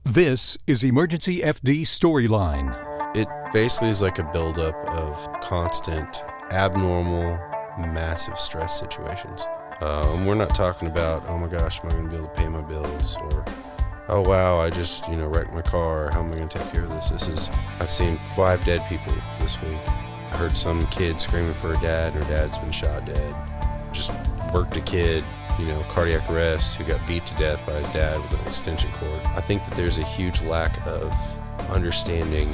This is EmergencyFD Storyline. It basically is like a buildup of constant, abnormal, massive stress situations. We're not talking about, oh my gosh, am I going to be able to pay my bills? Or, oh wow, I just, wrecked my car. How am I going to take care of this? I've seen 5 dead people this week. I heard some kid screaming for her dad, and her dad's been shot dead. Just worked a kid, cardiac arrest, who got beat to death by his dad with an extension cord. I think that there's a huge lack of understanding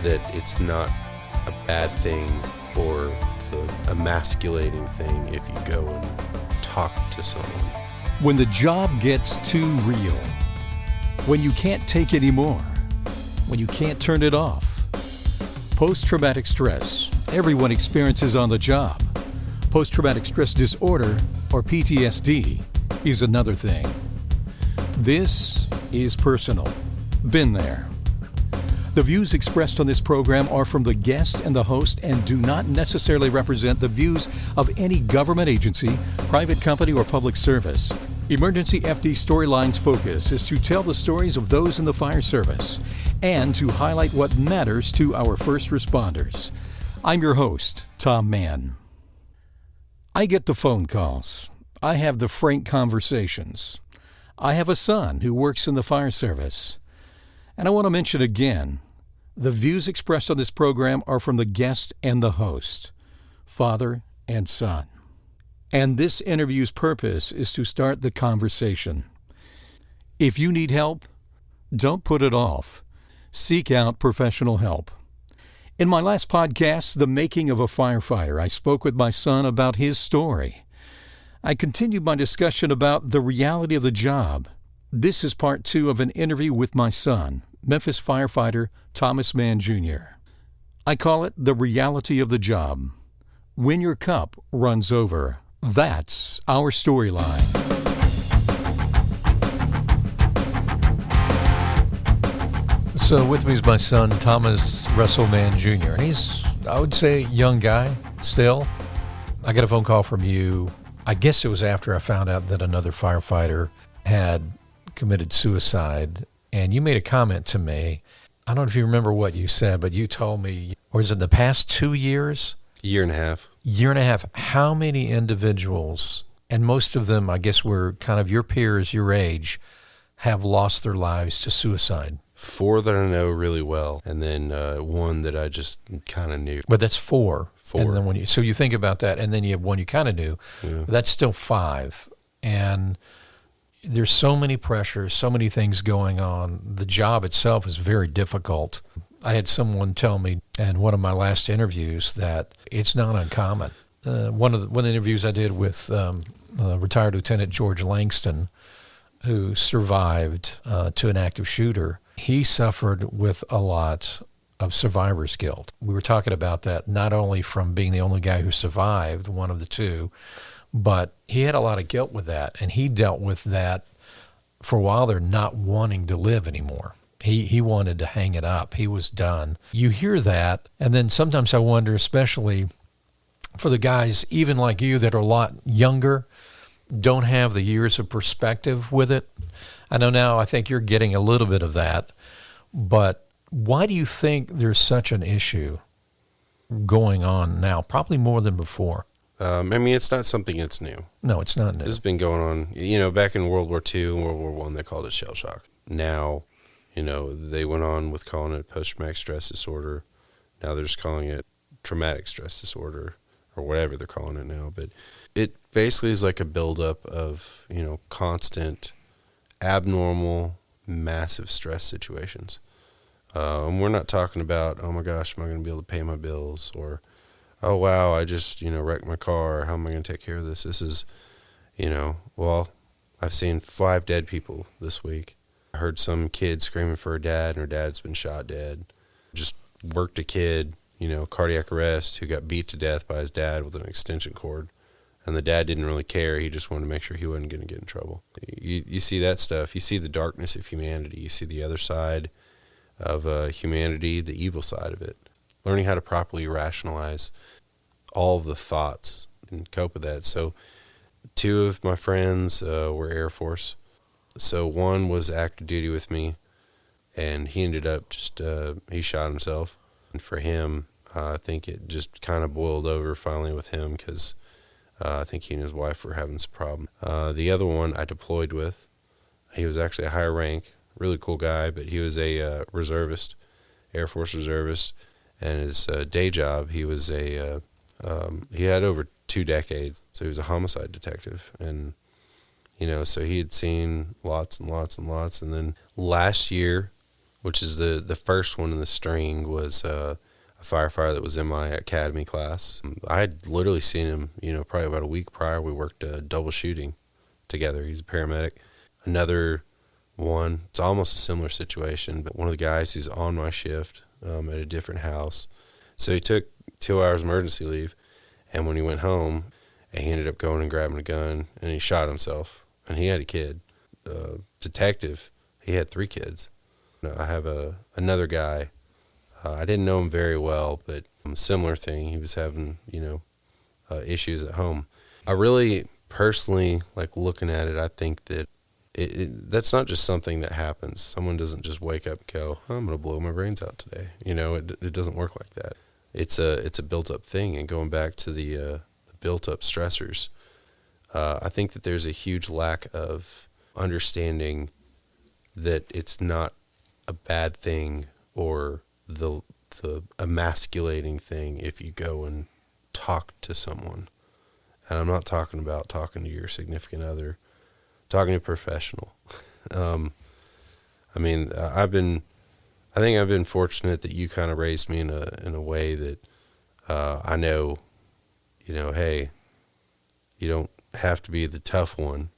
that it's not a bad thing or emasculating thing if you go and talk to someone. When the job gets too real, when you can't take anymore, when you can't turn it off. Post-traumatic stress, everyone experiences on the job. Post-traumatic stress disorder, or PTSD, is another thing. This is personal. Been there. The views expressed on this program are from the guest and the host and do not necessarily represent the views of any government agency, private company, or public service. EmergencyFD Storyline's focus is to tell the stories of those in the fire service and to highlight what matters to our first responders. I'm your host, Tom Mann. I get the phone calls. I have the frank conversations. I have a son who works in the fire service. And I want to mention again, the views expressed on this program are from the guest and the host, father and son. And this interview's purpose is to start the conversation. If you need help, don't put it off. Seek out professional help. In my last podcast, The Making of a Firefighter, I spoke with my son about his story. I continued my discussion about the reality of the job. This is part 2 of an interview with my son, Memphis Firefighter Mann Jr. I call it The Reality of the Job. When your cup runs over, that's our storyline. So with me is my son, Mann Jr. And he's, I would say, a young guy still. I got a phone call from you. I guess it was after I found out that another firefighter had committed suicide. And you made a comment to me. I don't know if you remember what you said, but you told me, or is it in the past 2 years? Year and a half. Year and a half. How many individuals, and most of them, I guess, were kind of your peers, your age, have lost their lives to suicide? 4 that I know really well, and then 1 that I just kind of knew. But that's 4. 4. And then so you think about that, and then you have 1 you kind of knew. Yeah. But that's still 5. And there's so many pressures, so many things going on. The job itself is very difficult. I had someone tell me in one of my last interviews that it's not uncommon. One of the interviews I did with retired Lieutenant George Langston, who survived to an active shooter, he suffered with a lot of survivor's guilt. We were talking about that not only from being the only guy who survived, one of the 2, but he had a lot of guilt with that, and he dealt with that for a while there, not wanting to live anymore. He wanted to hang it up. He was done. You hear that, and then sometimes I wonder, especially for the guys even like you that are a lot younger, don't have the years of perspective with it. I know now I think you're getting a little bit of that, but why do you think there's such an issue going on now, probably more than before? It's not something that's new. No, it's not new. It's been going on, back in World War II and World War I, they called it shell shock. Now, they went on with calling it post-traumatic stress disorder. Now they're just calling it traumatic stress disorder or whatever they're calling it now. But it basically is like a buildup of, constant, abnormal, massive stress situations. We're not talking about, oh my gosh, am I going to be able to pay my bills? Or, oh wow, I just, wrecked my car. How am I going to take care of this? This is, I've seen 5 dead people this week. I heard some kid screaming for her dad, and her dad's been shot dead. Just worked a kid, cardiac arrest, who got beat to death by his dad with an extension cord. And the dad didn't really care. He just wanted to make sure he wasn't going to get in trouble. You see that stuff. You see the darkness of humanity. You see the other side of humanity, the evil side of it. Learning how to properly rationalize all of the thoughts and cope with that. So 2 of my friends were Air Force. So 1 was active duty with me. and he ended up just he shot himself. And for him, I think it just kind of boiled over finally with him because I think he and his wife were having some problem. The other one I deployed with, he was actually a higher rank, really cool guy, but he was a reservist, Air Force reservist, and his day job, he was he had over 2 decades, so he was a homicide detective, and so he had seen lots and lots and lots. And then last year, which is the first one in the string, was a firefighter that was in my academy class. I had literally seen him, probably about a week prior. We worked double shooting together. He's a paramedic. Another one, it's almost a similar situation, but one of the guys who's on my shift at a different house. So he took 2 hours emergency leave, and when he went home, he ended up going and grabbing a gun, and he shot himself. And he had a kid. Detective, he had 3 kids. I have another guy. I didn't know him very well, but similar thing. He was having, issues at home. I really personally like looking at it. I think that that's not just something that happens. Someone doesn't just wake up and go, I'm going to blow my brains out today. It doesn't work like that. It's a built-up thing. And going back to the built-up stressors, I think that there's a huge lack of understanding that it's not a bad thing or the emasculating thing if you go and talk to someone. And I'm not talking about talking to your significant other, talking to a professional. I think I've been fortunate that you kind of raised me in a way that I know, hey, you don't have to be the tough one.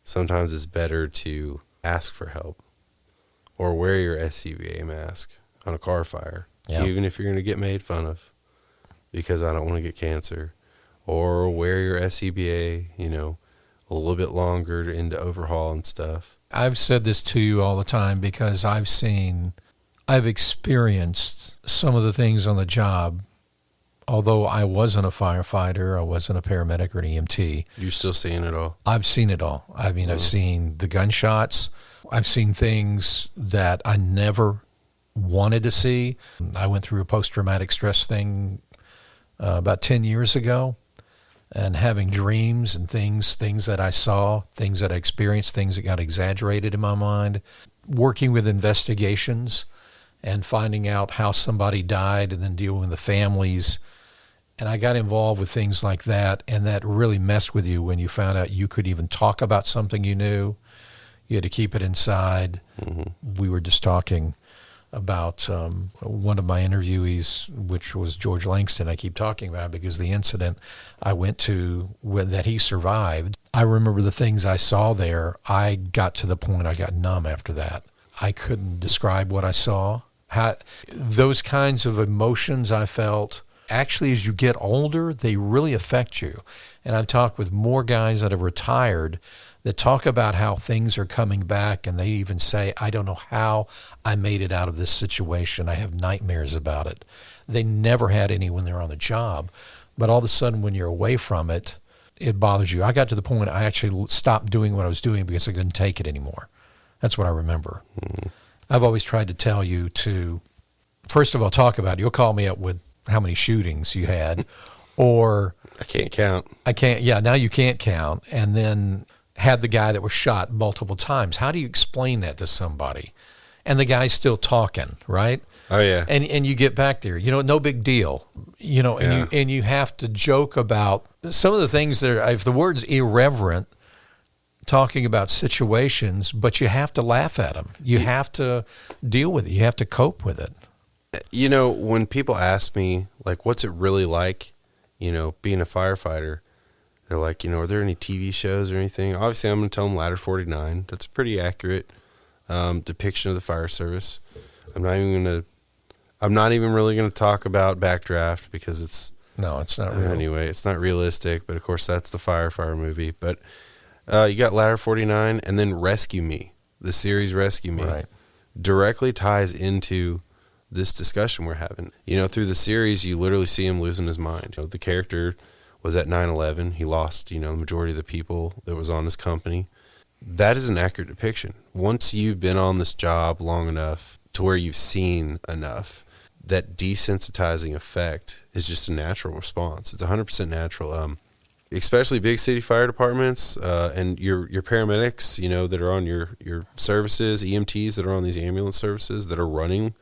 Sometimes it's better to ask for help or wear your SCBA mask on a car fire, even if you're going to get made fun of because I don't want to get cancer, or wear your SCBA, a little bit longer into overhaul and stuff. I've said this to you all the time because I've experienced some of the things on the job. Although I wasn't a firefighter, I wasn't a paramedic or an EMT. You're still seeing it all? I've seen it all. I've seen the gunshots. I've seen things that I never wanted to see. I went through a post-traumatic stress thing about 10 years ago, and having dreams and things that I saw, things that I experienced, things that got exaggerated in my mind, working with investigations and finding out how somebody died and then dealing with the families. And I got involved with things like that, and that really messed with you when you found out you could even talk about something you knew. You had to keep it inside. Mm-hmm. We were just talking about one of my interviewees, which was George Langston. I keep talking about it because the incident I went to that he survived, I remember the things I saw there. I got to the point I got numb after that. I couldn't describe what I saw. Those kinds of emotions I felt, actually, as you get older, they really affect you. And I've talked with more guys that have retired that talk about how things are coming back, and they even say, I don't know how I made it out of this situation. I have nightmares about it. They never had any when they're on the job, but all of a sudden when you're away from it, it bothers you. I got to the point I actually stopped doing what I was doing because I couldn't take it anymore. That's what I remember. Mm-hmm. I've always tried to tell you to, first of all, talk about it. You'll call me up with how many shootings you had, or I can't count. Now you can't count. And then had the guy that was shot multiple times. How do you explain that to somebody? And the guy's still talking, right? Oh yeah. And you get back there, no big deal, and you have to joke about some of the things that are, if the word's irreverent, talking about situations, but you have to laugh at them. You have to deal with it. You have to cope with it. When people ask me, like, what's it really like, being a firefighter, they're like, are there any TV shows or anything? Obviously, I'm going to tell them Ladder 49. That's a pretty accurate depiction of the fire service. I'm not even really going to talk about Backdraft because it's not real. Anyway, it's not realistic, but of course that's the Firefighter movie. But you got Ladder 49, and then Rescue Me, the series Rescue Me, right, directly ties into this discussion we're having. Through the series, you literally see him losing his mind. The character was at 9/11. He lost, the majority of the people that was on his company. that is an accurate depiction. Once you've been on this job long enough to where you've seen enough, that desensitizing effect is just a natural response. It's 100% natural. Especially big city fire departments and your paramedics, you know, that are on your services, EMTs that are on these ambulance services that are running,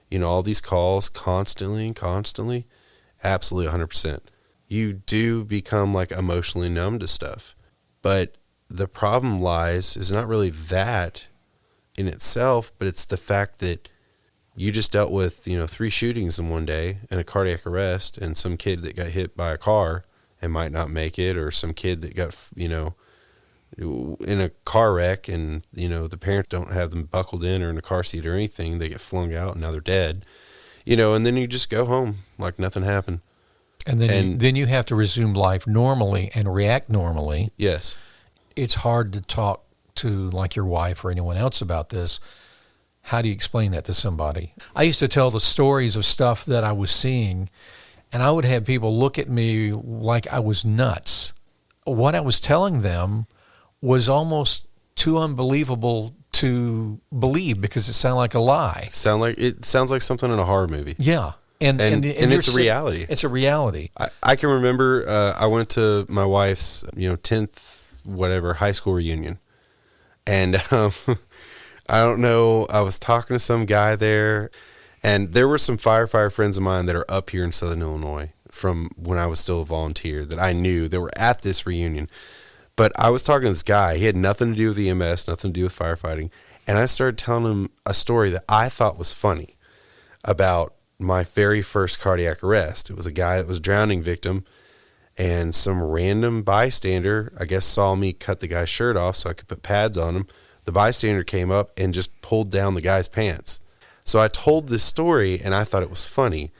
you know, all these calls constantly, absolutely 100%. You do become like emotionally numb to stuff. But the problem is not really that in itself, but it's the fact that you just dealt with, you know, 3 shootings in one day and a cardiac arrest and some kid that got hit by a car and might not make it, or some kid that got, you know, in a car wreck and, you know, the parents don't have them buckled in or in a car seat or anything. They get flung out and now they're dead, you know, and then you just go home like nothing happened. And then you have to resume life normally and react normally. Yes. It's hard to talk to like your wife or anyone else about this. How do you explain that to somebody? I used to tell the stories of stuff that I was seeing, and I would have people look at me like I was nuts. What I was telling them was almost too unbelievable to believe because it sounded like a lie. It sounds like something in a horror movie. Yeah. And it's a reality. It's a reality. I can remember I went to my wife's, you know, 10th, whatever, high school reunion. And I don't know, I was talking to some guy there, and there were some firefighter friends of mine that are up here in Southern Illinois from when I was still a volunteer that I knew that were at this reunion. But I was talking to this guy. He had nothing to do with EMS, nothing to do with firefighting. And I started telling him a story that I thought was funny about my very first cardiac arrest. It was a guy that was a drowning victim, and some random bystander, I guess, saw me cut the guy's shirt off so I could put pads on him. The bystander came up and just pulled down the guy's pants. So I told this story, and I thought it was funny.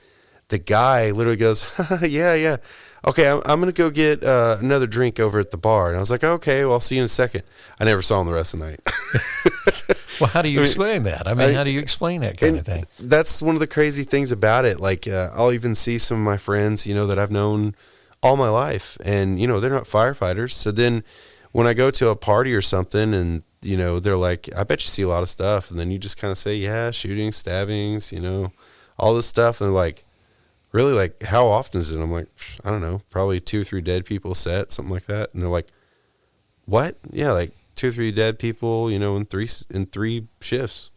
The guy literally goes, yeah. Okay, I'm going to go get another drink over at the bar. And I was like, okay, well, I'll see you in a second. I never saw him the rest of the night. Well, how do you explain that? I mean, how do you explain that kind of thing? That's one of the crazy things about it. Like, I'll even see some of my friends, you know, that I've known all my life. And, you know, they're not firefighters. So then when I go to a party or something and, you know, they're like, I bet you see a lot of stuff. And then you just kind of say, yeah, shootings, stabbings, you know, all this stuff. And they're like, really, like, how often is it? I'm like, I don't know, probably 2 or 3 dead people set, something like that. And they're like, what? Yeah, like 2 or 3 dead people, you know, in three shifts.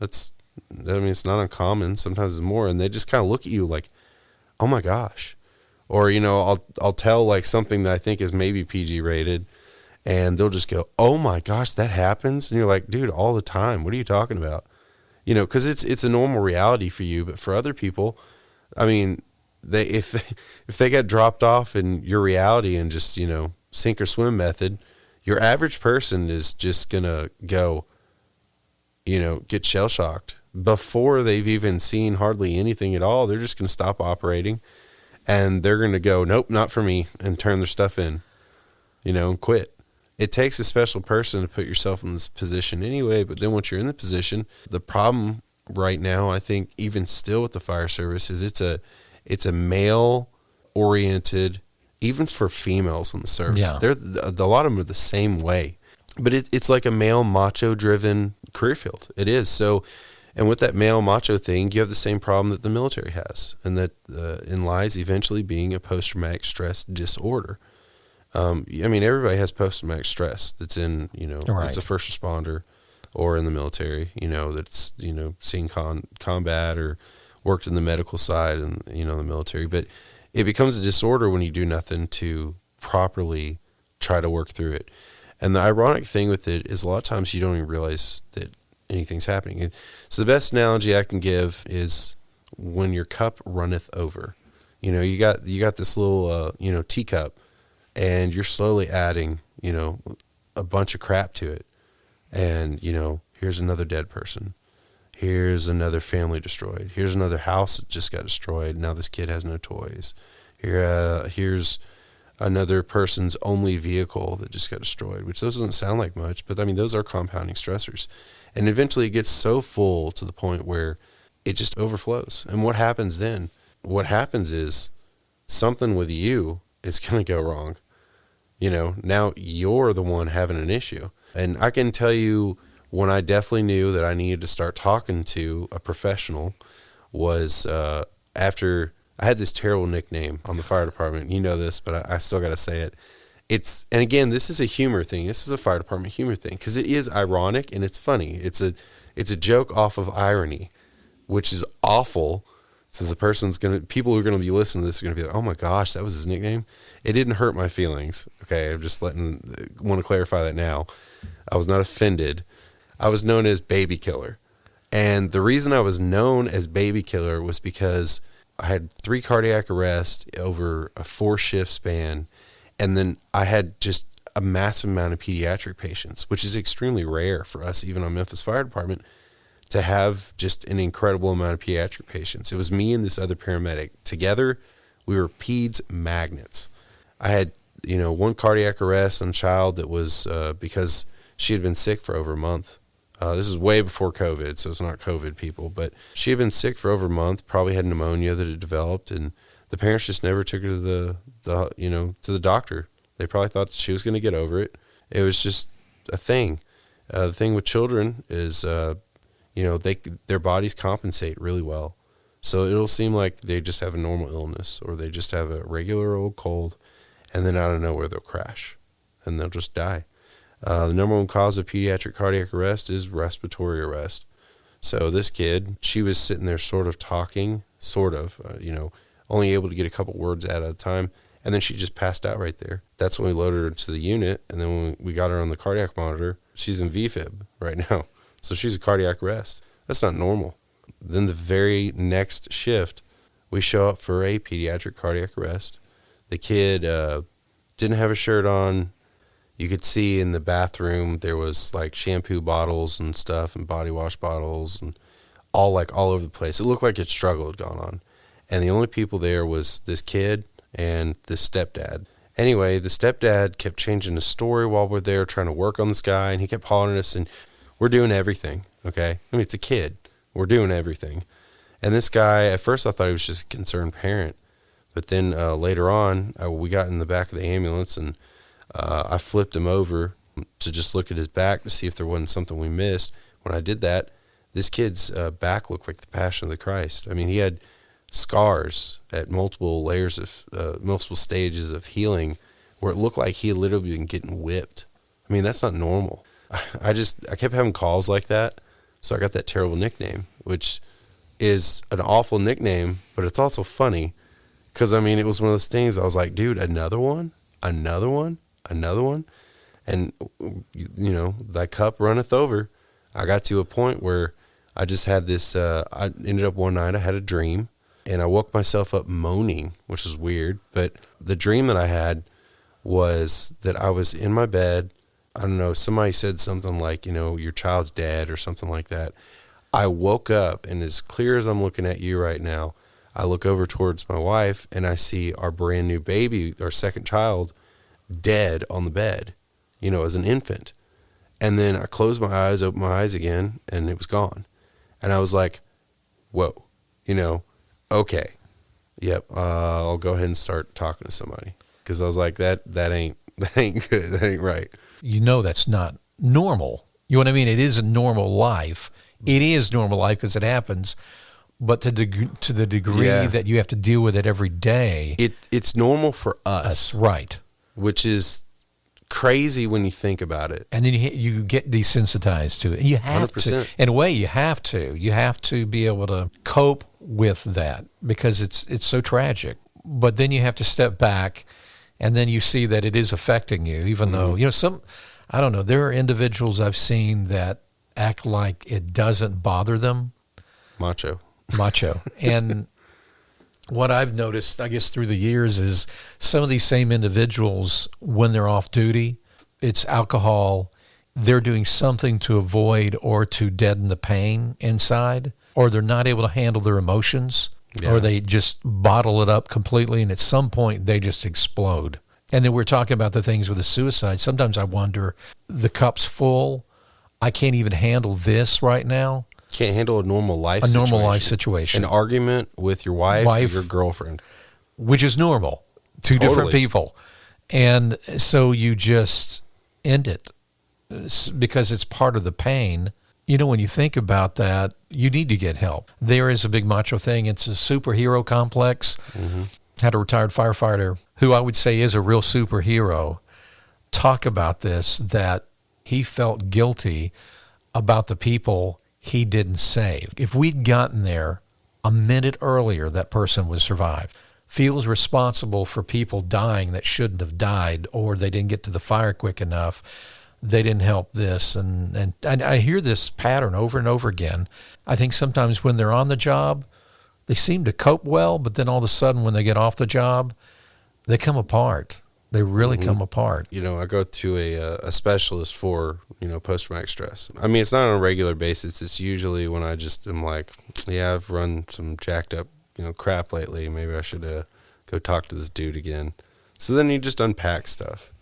It's not uncommon. Sometimes it's more. And they just kind of look at you like, oh my gosh. Or, you know, I'll tell like something that I think is maybe PG rated, and they'll just go, oh my gosh, that happens? And you're like, dude, all the time. What are you talking about? You know, because it's a normal reality for you, but for other people, I mean, if they get dropped off in your reality and just, you know, sink or swim method, your average person is just gonna go, you know, get shell shocked before they've even seen hardly anything at all. They're just gonna stop operating, and they're gonna go, nope, not for me, and turn their stuff in, you know, and quit. It takes a special person to put yourself in this position anyway. But then once you're in the position, the problem right now, I think, even still with the fire service, is it's a male oriented, even for females in the service. Yeah. A lot of them are the same way, but it's like a male macho driven career field. It is. So, and with that male macho thing, you have the same problem that the military has, and that in lies eventually being a post-traumatic stress disorder. I mean, everybody has post-traumatic stress that's in, you know, right. It's a first responder or in the military, you know, that's, you know, seen combat or worked in the medical side and, you know, the military. But it becomes a disorder when you do nothing to properly try to work through it. And the ironic thing with it is a lot of times you don't even realize that anything's happening. So the best analogy I can give is when your cup runneth over. You know, you got this little, you know, teacup, and you're slowly adding, you know, a bunch of crap to it. And, you know, here's another dead person. Here's another family destroyed. Here's another house that just got destroyed. Now this kid has no toys. Here's another person's only vehicle that just got destroyed, which those doesn't sound like much, but I mean, those are compounding stressors. And eventually it gets so full to the point where it just overflows. And what happens then? What happens is something with you is going to go wrong. You know, now you're the one having an issue. And I can tell you when I definitely knew that I needed to start talking to a professional was after I had this terrible nickname on the fire department. You know this, but I still got to say it. And again, this is a humor thing. This is a fire department humor thing because it is ironic and it's funny. It's a joke off of irony, which is awful. So people who are going to be listening to this are going to be like, oh my gosh, that was his nickname. It didn't hurt my feelings. Okay. I'm just want to clarify that now. I was not offended. I was known as Baby Killer. And the reason I was known as Baby Killer was because I had 3 cardiac arrests over a 4-shift span. And then I had just a massive amount of pediatric patients, which is extremely rare for us, even on Memphis Fire Department, to have just an incredible amount of pediatric patients. It was me and this other paramedic. Together, we were peds magnets. I had, 1 cardiac arrest on a child that was because she had been sick for over a month. This is way before COVID, so it's not COVID people, but she had been sick for over a month, probably had pneumonia that had developed, and the parents just never took her to the doctor. They probably thought that she was going to get over it. It was just a thing. The thing with children is, their bodies compensate really well. So it'll seem like they just have a normal illness or they just have a regular old cold, and then out of nowhere they'll crash and they'll just die. The number 1 cause of pediatric cardiac arrest is respiratory arrest. So this kid, she was sitting there sort of talking, only able to get a couple words out at a time, and then she just passed out right there. That's when we loaded her to the unit, and then when we got her on the cardiac monitor, she's in VFib right now. So she's a cardiac arrest. That's not normal. Then the very next shift, we show up for a pediatric cardiac arrest. The kid didn't have a shirt on. You could see in the bathroom there was like shampoo bottles and stuff and body wash bottles and all over the place. It looked like a struggle had gone on. And the only people there was this kid and this stepdad. Anyway, the stepdad kept changing the story while we're there trying to work on this guy, and he kept hollering at us, and we're doing everything, okay? I mean, it's a kid. We're doing everything. And this guy, at first I thought he was just a concerned parent. But then later on, we got in the back of the ambulance, and I flipped him over to just look at his back to see if there wasn't something we missed. When I did that, this kid's back looked like the Passion of the Christ. I mean, he had scars at multiple layers of, multiple stages of healing where it looked like he had literally been getting whipped. I mean, that's not normal. I kept having calls like that, so I got that terrible nickname, which is an awful nickname, but it's also funny because, I mean, it was one of those things I was like, dude, another one? And, thy cup runneth over. I got to a point where I just had this, I ended up one night, I had a dream, and I woke myself up moaning, which was weird, but the dream that I had was that I was in my bed. I don't know, somebody said something like, your child's dead or something like that. I woke up, and as clear as I'm looking at you right now, I look over towards my wife, and I see our brand new baby, our second child, dead on the bed, as an infant. And then I closed my eyes, opened my eyes again, and it was gone. And I was like, whoa, okay, yep, I'll go ahead and start talking to somebody. Because I was like, that ain't good, that ain't right. That's not normal. You know what I mean? It is a normal life. It is normal life because it happens. But to the degree that you have to deal with it every day. It's normal for us. Right. Which is crazy when you think about it. And then you get desensitized to it. And you have 100%. To. In a way, you have to. You have to be able to cope with that because it's so tragic. But then you have to step back, and then you see that it is affecting you, even though, I don't know, there are individuals I've seen that act like it doesn't bother them. Macho. And what I've noticed, I guess, through the years is some of these same individuals, when they're off duty, it's alcohol, they're doing something to avoid or to deaden the pain inside, or they're not able to handle their emotions, or they just bottle it up completely, and at some point they just explode. And then we're talking about the things with the suicide. Sometimes I wonder, the cup's full, I can't even handle this right now. Can't handle a normal life situation. An argument with your wife or your girlfriend. Which is normal. Two different people. And so you just end it. because it's part of the pain. You know, when you think about that, you need to get help. There is a big macho thing. It's a superhero complex. Mm-hmm. Had a retired firefighter who I would say is a real superhero talk about this, that he felt guilty about the people he didn't save. If we'd gotten there a minute earlier, that person would survive. Feels responsible for people dying that shouldn't have died, or they didn't get to the fire quick enough. They didn't help this. And I hear this pattern over and over again. I think sometimes when they're on the job, they seem to cope well, but then all of a sudden when they get off the job, they come apart. They really come apart. You know, I go to a specialist for, post-traumatic stress. I mean, it's not on a regular basis. It's usually when I just am like, yeah, I've run some jacked up, crap lately. Maybe I should go talk to this dude again. So then you just unpack stuff.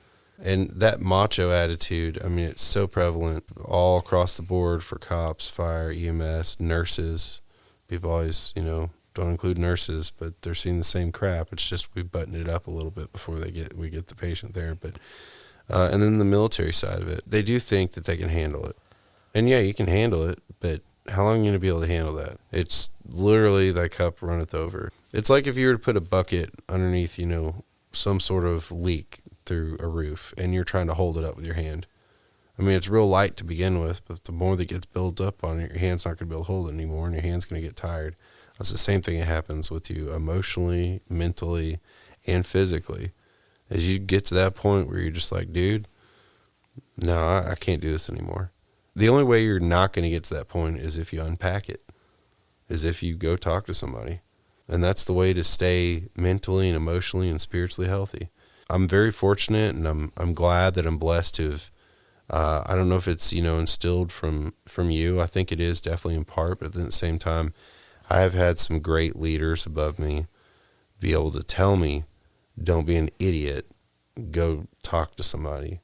And that macho attitude, I mean, it's so prevalent all across the board for cops, fire, EMS, nurses. People always, don't include nurses, but they're seeing the same crap. It's just we button it up a little bit before we get the patient there. But and then the military side of it, they do think that they can handle it. And yeah, you can handle it, but how long are you going to be able to handle that? It's literally thy cup runneth over. It's like if you were to put a bucket underneath, some sort of leak through a roof, and you're trying to hold it up with your hand. I mean, it's real light to begin with, but the more that gets built up on it, your hand's not going to be able to hold it anymore, and your hand's going to get tired. That's the same thing that happens with you emotionally, mentally, and physically. As you get to that point where you're just like, dude, no, I can't do this anymore. The only way you're not going to get to that point is if you unpack it, is if you go talk to somebody. And that's the way to stay mentally and emotionally and spiritually healthy. I'm very fortunate, and I'm glad that I'm blessed to have, I don't know if it's, instilled from you. I think it is definitely in part, but at the same time, I have had some great leaders above me be able to tell me, don't be an idiot, go talk to somebody.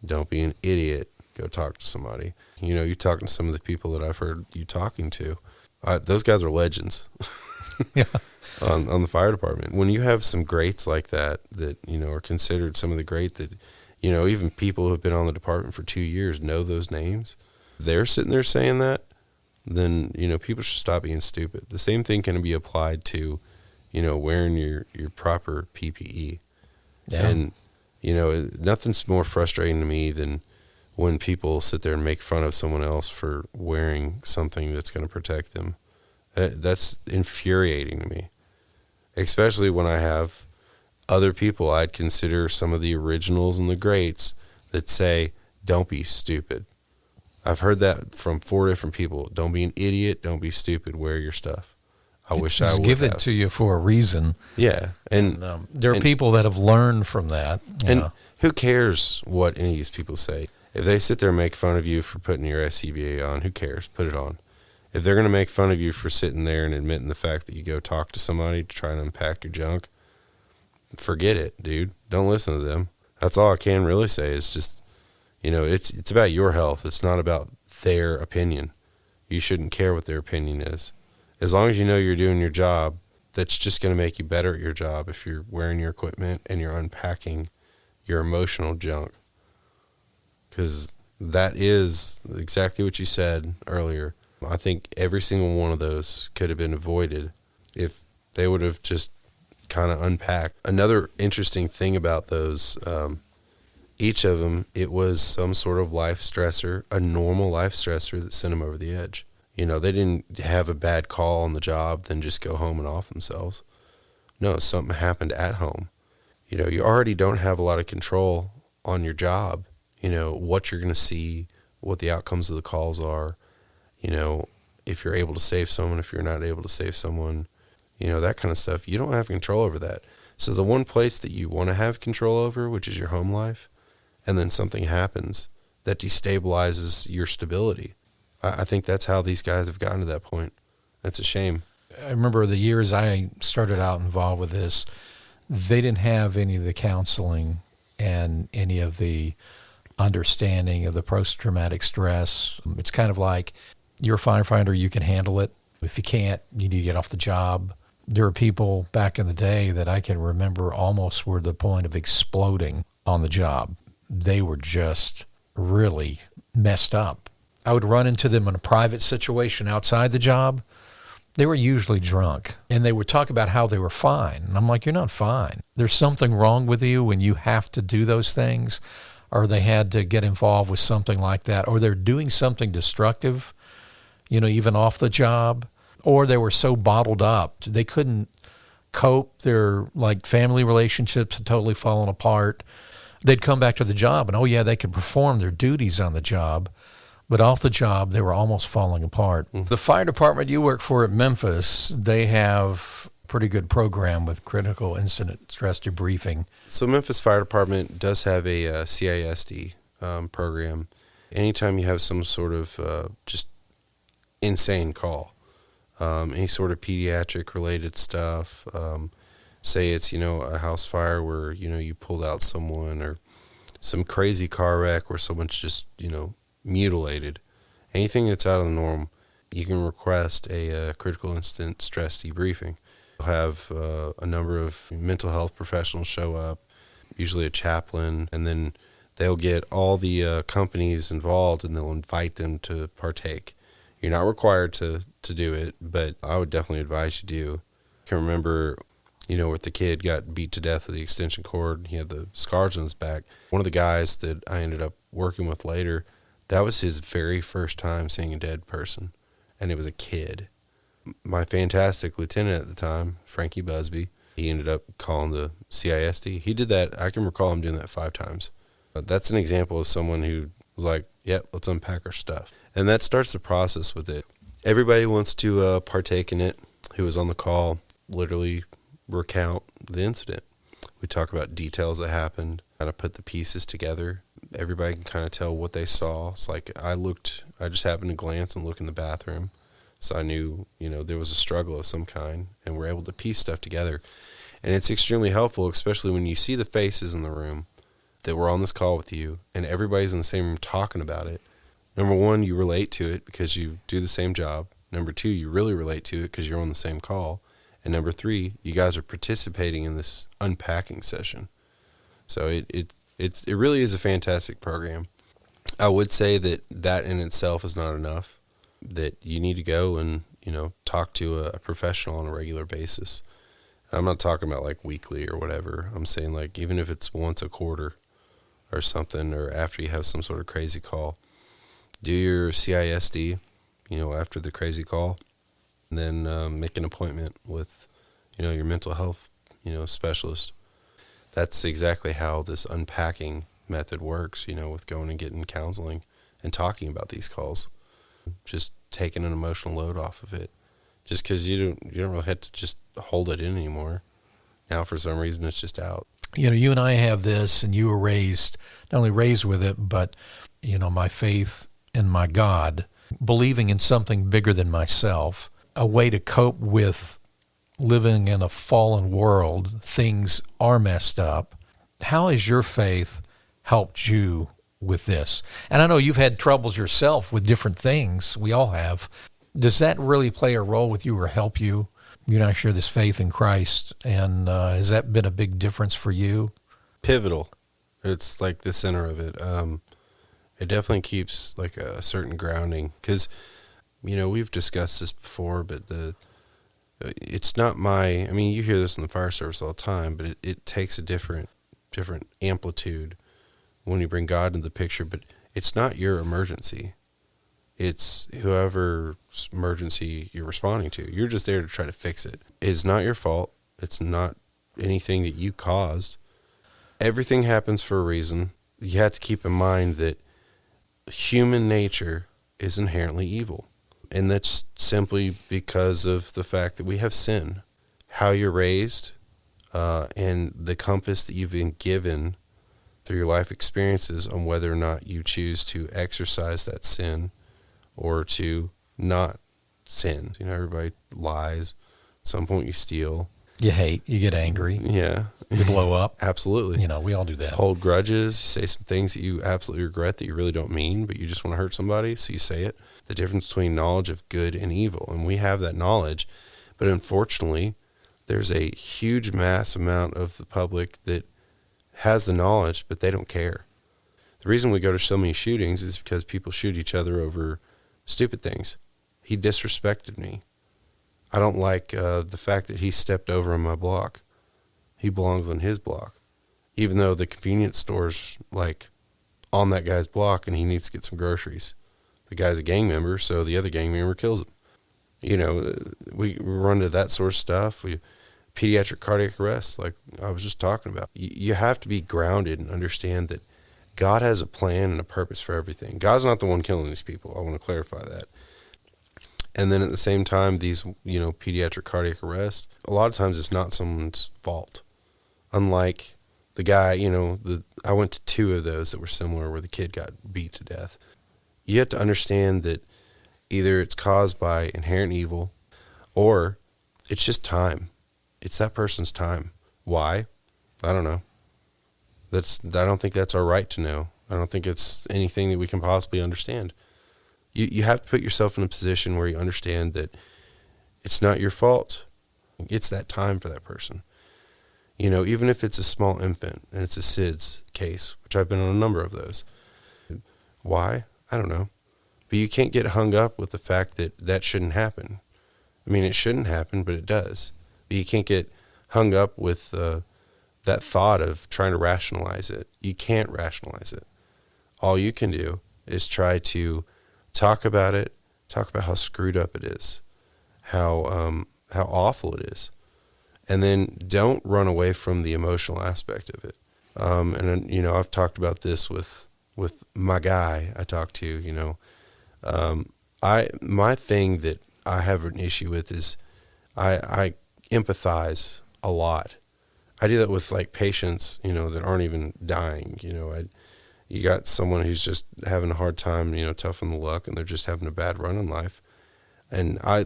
Don't be an idiot, go talk to somebody. You talking to some of the people that I've heard you talking to, those guys are legends. Yeah. On the fire department. When you have some greats like that are considered some of the great that, even people who have been on the department for 2 years know those names, they're sitting there saying that, then, people should stop being stupid. The same thing can be applied to, wearing your proper PPE. Yeah. And, nothing's more frustrating to me than when people sit there and make fun of someone else for wearing something that's going to protect them. That's infuriating to me, especially when I have other people I'd consider some of the originals and the greats that say, don't be stupid. I've heard that from 4 different people. Don't be an idiot. Don't be stupid. Wear your stuff. I wish I would give have. it to you for a reason. Yeah. And there are people that have learned from that. And who cares what any of these people say? If they sit there and make fun of you for putting your SCBA on, who cares? Put it on. If they're going to make fun of you for sitting there and admitting the fact that you go talk to somebody to try and unpack your junk, forget it, dude. Don't listen to them. That's all I can really say is just, it's about your health. It's not about their opinion. You shouldn't care what their opinion is. As long as you know you're doing your job, that's just going to make you better at your job if you're wearing your equipment and you're unpacking your emotional junk. Because that is exactly what you said earlier. I think every single one of those could have been avoided if they would have just kind of unpacked. Another interesting thing about those, each of them, it was some sort of life stressor, a normal life stressor that sent them over the edge. They didn't have a bad call on the job, then just go home and off themselves. No, something happened at home. You already don't have a lot of control on your job, what you're going to see, what the outcomes of the calls are. If you're able to save someone, if you're not able to save someone, that kind of stuff. You don't have control over that. So the one place that you want to have control over, which is your home life, and then something happens that destabilizes your stability. I think that's how these guys have gotten to that point. That's a shame. I remember the years I started out involved with this, they didn't have any of the counseling and any of the understanding of the post-traumatic stress. It's kind of like, you're a firefighter, you can handle it. If you can't, you need to get off the job. There are people back in the day that I can remember almost were the point of exploding on the job. They were just really messed up. I would run into them in a private situation outside the job. They were usually drunk, and they would talk about how they were fine. And I'm like, you're not fine. There's something wrong with you when you have to do those things, or they had to get involved with something like that, or they're doing something destructive, even off the job, or they were so bottled up they couldn't cope. Their family relationships had totally fallen apart. They'd come back to the job and, oh yeah, they could perform their duties on the job, but off the job they were almost falling apart. The fire department you work for at Memphis, they have a pretty good program with critical incident stress debriefing. So Memphis Fire Department does have a CISD program. Anytime you have some sort of just insane call, any sort of pediatric related stuff, say it's, a house fire where, you pulled out someone, or some crazy car wreck where someone's just, mutilated, anything that's out of the norm, you can request a critical incident stress debriefing. You'll have a number of mental health professionals show up, usually a chaplain, and then they'll get all the companies involved and they'll invite them to partake. You're not required to do it, but I would definitely advise you do. I can remember, where the kid got beat to death with the extension cord. He had the scars on his back. One of the guys that I ended up working with later, that was his very first time seeing a dead person, and it was a kid. My fantastic lieutenant at the time, Frankie Busby, he ended up calling the CISD. He did that. I can recall him doing that 5 times. That's an example of someone who was like, yep, let's unpack our stuff. And that starts the process with it. Everybody wants to partake in it. Who was on the call, literally recount the incident. We talk about details that happened, kind of put the pieces together. Everybody can kind of tell what they saw. It's like I just happened to glance and look in the bathroom. So I knew, there was a struggle of some kind, and we're able to piece stuff together. And it's extremely helpful, especially when you see the faces in the room that were on this call with you, and everybody's in the same room talking about it. Number one, you relate to it because you do the same job. Number two, you really relate to it because you're on the same call. And number three, you guys are participating in this unpacking session. So it really is a fantastic program. I would say that in itself is not enough, that you need to go and, talk to a professional on a regular basis. I'm not talking about like weekly or whatever. I'm saying like even if it's once a quarter or something, or after you have some sort of crazy call, do your CISD, after the crazy call, and then make an appointment with, your mental health, specialist. That's exactly how this unpacking method works, with going and getting counseling and talking about these calls. Just taking an emotional load off of it. Just because you don't really have to just hold it in anymore. Now, for some reason, it's just out. You and I have this, and you were raised, not only raised with it, but, my faith in my God, believing in something bigger than myself, a way to cope with living in a fallen world. Things are messed up. How has your faith helped you with this? And I know you've had troubles yourself with different things. We all have. Does that really play a role with you or help you? You now share this faith in Christ, and has that been a big difference for you? Pivotal. It's like the center of it. It definitely keeps like a certain grounding because, we've discussed this before, but it's not you hear this in the fire service all the time, but it takes a different amplitude when you bring God into the picture. But it's not your emergency. It's whoever's emergency you're responding to. You're just there to try to fix it. It's not your fault. It's not anything that you caused. Everything happens for a reason. You have to keep in mind that human nature is inherently evil. And that's simply because of the fact that we have sin. How you're raised, and the compass that you've been given through your life experiences on whether or not you choose to exercise that sin or to not sin. Everybody lies. At some point you steal. You hate. You get angry. Yeah. You blow up. Absolutely. We all do that. Hold grudges, say some things that you absolutely regret that you really don't mean, but you just want to hurt somebody, so you say it. The difference between knowledge of good and evil. And we have that knowledge, but unfortunately, there's a huge mass amount of the public that has the knowledge, but they don't care. The reason we go to so many shootings is because people shoot each other over stupid things. He disrespected me. I don't like the fact that he stepped over on my block. He belongs on his block, even though the convenience store's like on that guy's block and he needs to get some groceries. The guy's a gang member, so the other gang member kills him. You know, we run to that sort of stuff. Pediatric cardiac arrest, like I was just talking about. You have to be grounded and understand that God has a plan and a purpose for everything. God's not the one killing these people. I want to clarify that. And then at the same time, these, pediatric cardiac arrests, a lot of times it's not someone's fault. Unlike the guy, I went to 2 of those that were similar where the kid got beat to death. You have to understand that either it's caused by inherent evil or it's just time. It's that person's time. Why? I don't know. I don't think that's our right to know. I don't think it's anything that we can possibly understand. You have to put yourself in a position where you understand that it's not your fault. It's that time for that person. Even if it's a small infant and it's a SIDS case, which I've been on a number of those. Why? I don't know. But you can't get hung up with the fact that shouldn't happen. I mean, it shouldn't happen, but it does. But you can't get hung up with that thought of trying to rationalize it. You can't rationalize it. All you can do is try to talk about it, talk about how screwed up it is, how awful it is, and then don't run away from the emotional aspect of it. And I've talked about this with my guy I talked to. My thing that I have an issue with is I empathize a lot. I do that with like patients, that aren't even dying. You got someone who's just having a hard time, tough on the luck, and they're just having a bad run in life. And I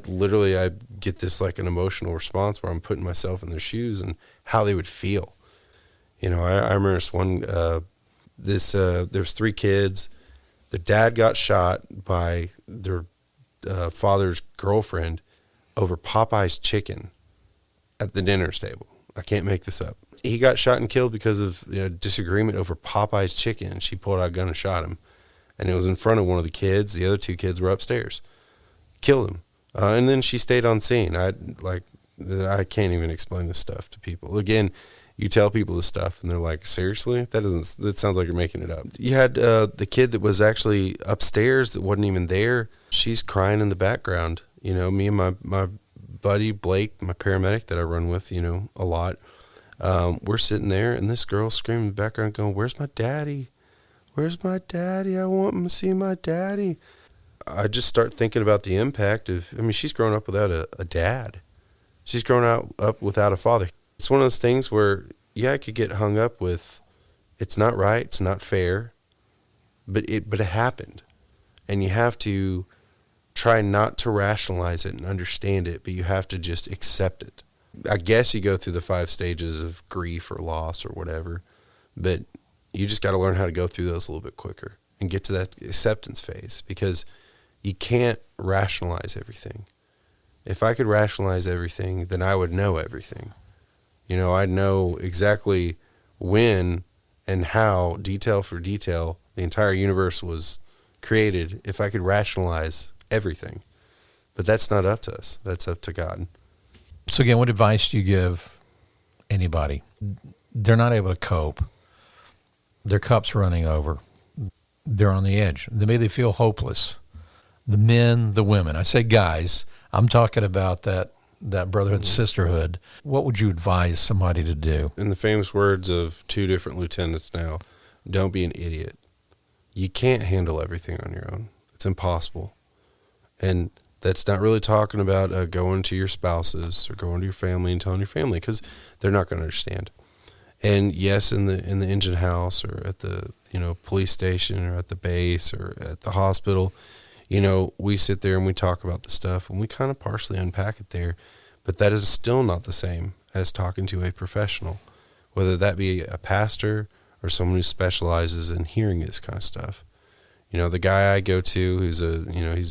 get this like an emotional response where I'm putting myself in their shoes and how they would feel. I remember this one, there was 3 kids. The dad got shot by their father's girlfriend over Popeye's chicken at the dinner table. I can't make this up. He got shot and killed because of disagreement over Popeye's chicken. She pulled out a gun and shot him. And it was in front of one of the kids. The other 2 kids were upstairs. Killed him. And then she stayed on scene. I can't even explain this stuff to people. Again, you tell people this stuff and they're like, seriously? That sounds like you're making it up. You had the kid that was actually upstairs that wasn't even there. She's crying in the background. Me and my buddy Blake, my paramedic that I run with, a lot. We're sitting there and this girl screaming in the background going, "Where's my daddy? Where's my daddy? I want him to see my daddy." I just start thinking about the impact of, she's grown up without a dad. She's grown up without a father. It's one of those things where, I could get hung up with, it's not right, it's not fair, but it happened. And you have to try not to rationalize it and understand it, but you have to just accept it. I guess you go through the 5 stages of grief or loss or whatever, but you just got to learn how to go through those a little bit quicker and get to that acceptance phase, because you can't rationalize everything. If I could rationalize everything, then I would know everything. I'd know exactly when and how, detail for detail, the entire universe was created if I could rationalize everything. But that's not up to us. That's up to God. So again, what advice do you give anybody? They're not able to cope. Their cup's running over. They're on the edge. Maybe they feel hopeless. The men, the women. I say guys. I'm talking about that brotherhood, sisterhood. What would you advise somebody to do? In the famous words of 2 different lieutenants now, don't be an idiot. You can't handle everything on your own. It's impossible. And that's not really talking about going to your spouses or going to your family and telling your family, because they're not going to understand. And yes, in the engine house or at the police station or at the base or at the hospital, we sit there and we talk about the stuff and we kind of partially unpack it there, but that is still not the same as talking to a professional, whether that be a pastor or someone who specializes in hearing this kind of stuff. The guy I go to who's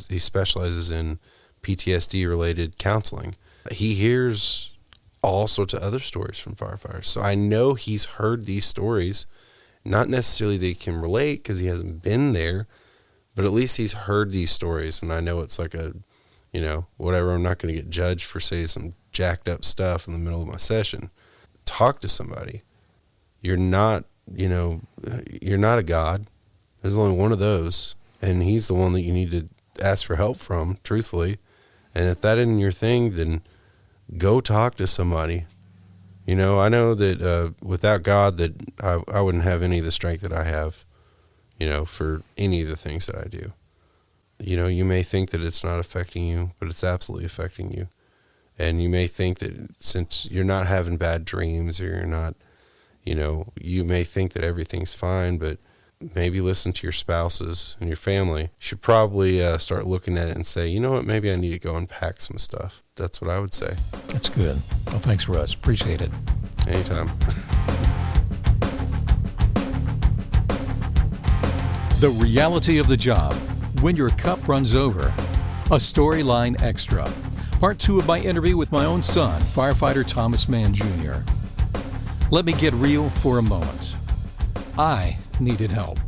he specializes in PTSD related counseling. He hears all sorts of other stories from firefighters. So I know he's heard these stories Not necessarily that he can relate because he hasn't been there, but at least he's heard these stories. And I know it's like a, whatever, I'm not going to get judged for saying some jacked up stuff in the middle of my session. Talk to somebody. You're not a God. There's only one of those, and he's the one that you need to ask for help from, truthfully. And if that isn't your thing, then go talk to somebody. I know that without God, that I wouldn't have any of the strength that I have, for any of the things that I do. You may think that it's not affecting you, but it's absolutely affecting you. And you may think that since you're not having bad dreams, or you're not, you may think that everything's fine, but maybe listen to your spouses and your family. You should probably start looking at it and say, you know what, maybe I need to go unpack some stuff. That's what I would say. That's good. Well, thanks, Russ. Appreciate it. Anytime. The reality of the job when your cup runs over. A Storyline Extra. Part 2 of my interview with my own son, Firefighter Thomas Mann Jr. Let me get real for a moment. I needed help.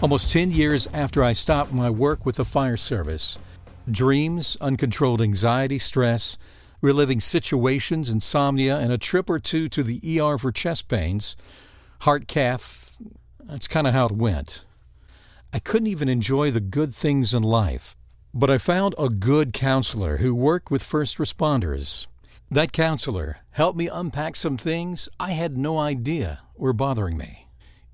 Almost 10 years after I stopped my work with the fire service, dreams, uncontrolled anxiety, stress, reliving situations, insomnia, and a trip or two to the ER for chest pains, heart cath, that's kind of how it went. I couldn't even enjoy the good things in life, but I found a good counselor who worked with first responders. That counselor helped me unpack some things I had no idea were bothering me.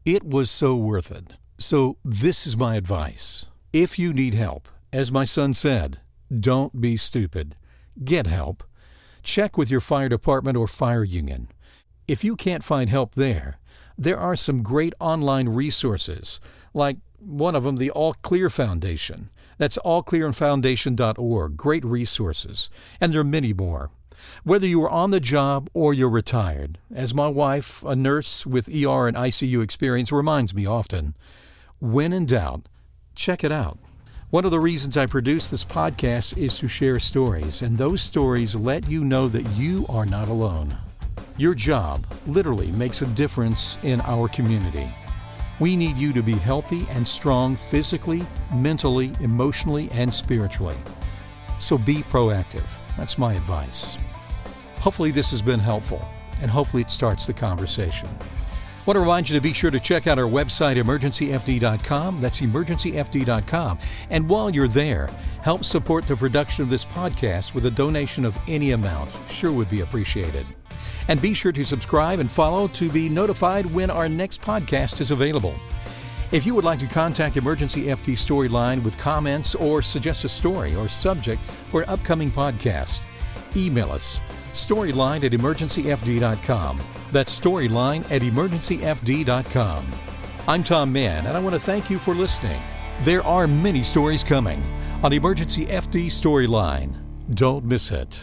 It was so worth it. So this is my advice. If you need help, as my son said, don't be stupid. Get help. Check with your fire department or fire union. If you can't find help there are some great online resources, like one of them, the All Clear Foundation. That's allclearfoundation.org. Great resources. And there are many more. Whether you are on the job or you're retired, as my wife, a nurse with ER and ICU experience, reminds me often, when in doubt, check it out. One of the reasons I produce this podcast is to share stories, and those stories let you know that you are not alone. Your job literally makes a difference in our community. We need you to be healthy and strong physically, mentally, emotionally, and spiritually. So be proactive. That's my advice. Hopefully this has been helpful, and hopefully it starts the conversation. I want to remind you to be sure to check out our website, EmergencyFD.com. That's EmergencyFD.com. And while you're there, help support the production of this podcast with a donation of any amount. Sure would be appreciated. And be sure to subscribe and follow to be notified when our next podcast is available. If you would like to contact EmergencyFD Storyline with comments or suggest a story or subject for an upcoming podcast, email us, storyline@emergencyfd.com. That's storyline@emergencyfd.com. I'm Tom Mann, and I want to thank you for listening. There are many stories coming on EmergencyFD Storyline. Don't miss it.